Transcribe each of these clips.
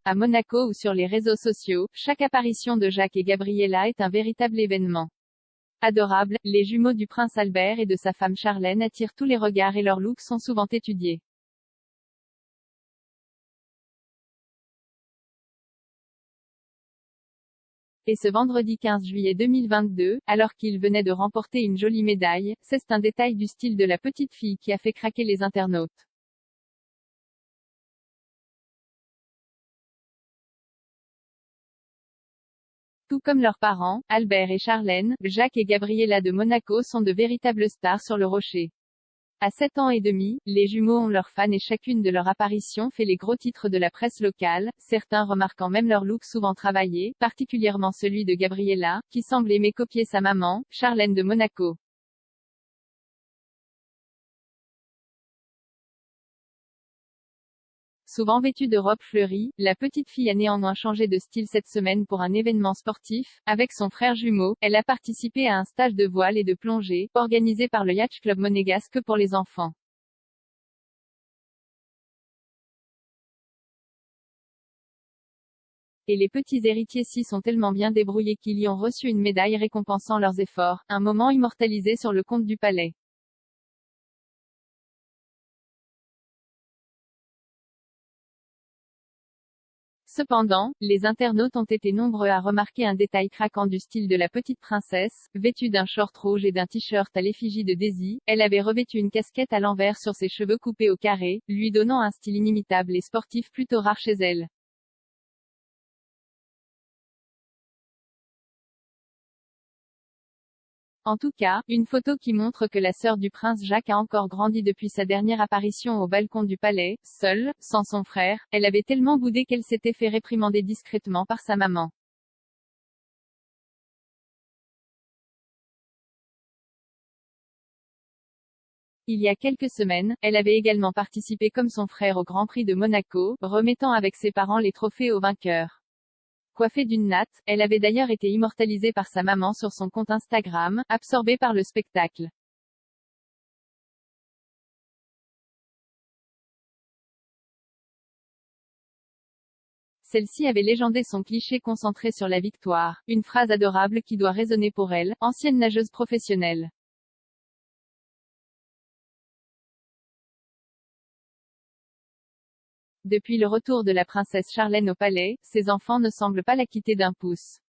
à Monaco ou sur les réseaux sociaux, chaque apparition de Jacques et Gabriella est un véritable événement. Adorables, les jumeaux du prince Albert et de sa femme Charlène attirent tous les regards et leurs looks sont souvent étudiés. Et ce vendredi 15 juillet 2022, alors qu'il venait de remporter une jolie médaille, c'est un détail du style de la petite fille qui a fait craquer les internautes. Tout comme leurs parents, Albert et Charlène, Jacques et Gabriella de Monaco sont de véritables stars sur le rocher. À 7 ans et demi, les jumeaux ont leurs fans et chacune de leurs apparitions fait les gros titres de la presse locale, certains remarquant même leur look souvent travaillé, particulièrement celui de Gabriella, qui semble aimer copier sa maman, Charlène de Monaco. Souvent vêtue de robe fleurie, la petite fille a néanmoins changé de style cette semaine pour un événement sportif. Avec son frère jumeau, elle a participé à un stage de voile et de plongée, organisé par le Yacht Club monégasque pour les enfants. Et les petits héritiers s'y sont tellement bien débrouillés qu'ils y ont reçu une médaille récompensant leurs efforts, un moment immortalisé sur le compte du palais. Cependant, les internautes ont été nombreux à remarquer un détail craquant du style de la petite princesse, vêtue d'un short rouge et d'un t-shirt à l'effigie de Daisy, elle avait revêtu une casquette à l'envers sur ses cheveux coupés au carré, lui donnant un style inimitable et sportif plutôt rare chez elle. En tout cas, une photo qui montre que la sœur du prince Jacques a encore grandi depuis sa dernière apparition au balcon du palais, seule, sans son frère, elle avait tellement boudé qu'elle s'était fait réprimander discrètement par sa maman. Il y a quelques semaines, elle avait également participé comme son frère au Grand Prix de Monaco, remettant avec ses parents les trophées aux vainqueurs. Coiffée d'une natte, elle avait d'ailleurs été immortalisée par sa maman sur son compte Instagram, absorbée par le spectacle. Celle-ci avait légendé son cliché concentré sur la victoire, une phrase adorable qui doit résonner pour elle, ancienne nageuse professionnelle. Depuis le retour de la princesse Charlène au palais, ses enfants ne semblent pas la quitter d'un pouce.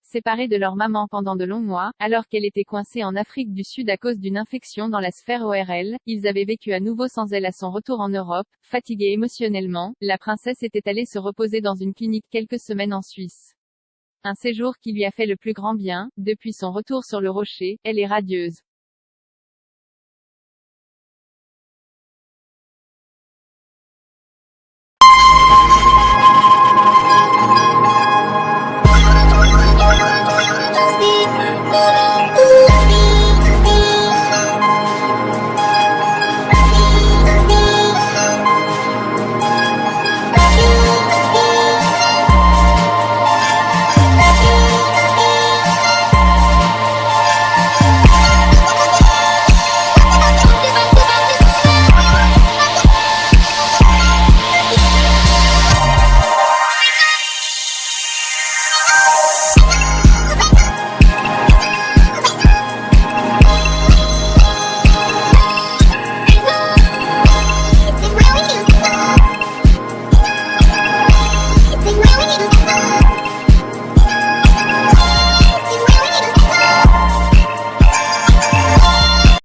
Séparés de leur maman pendant de longs mois, alors qu'elle était coincée en Afrique du Sud à cause d'une infection dans la sphère ORL, ils avaient vécu à nouveau sans elle à son retour en Europe. Fatiguée émotionnellement, la princesse était allée se reposer dans une clinique quelques semaines en Suisse. Un séjour qui lui a fait le plus grand bien. Depuis son retour sur le rocher, elle est radieuse.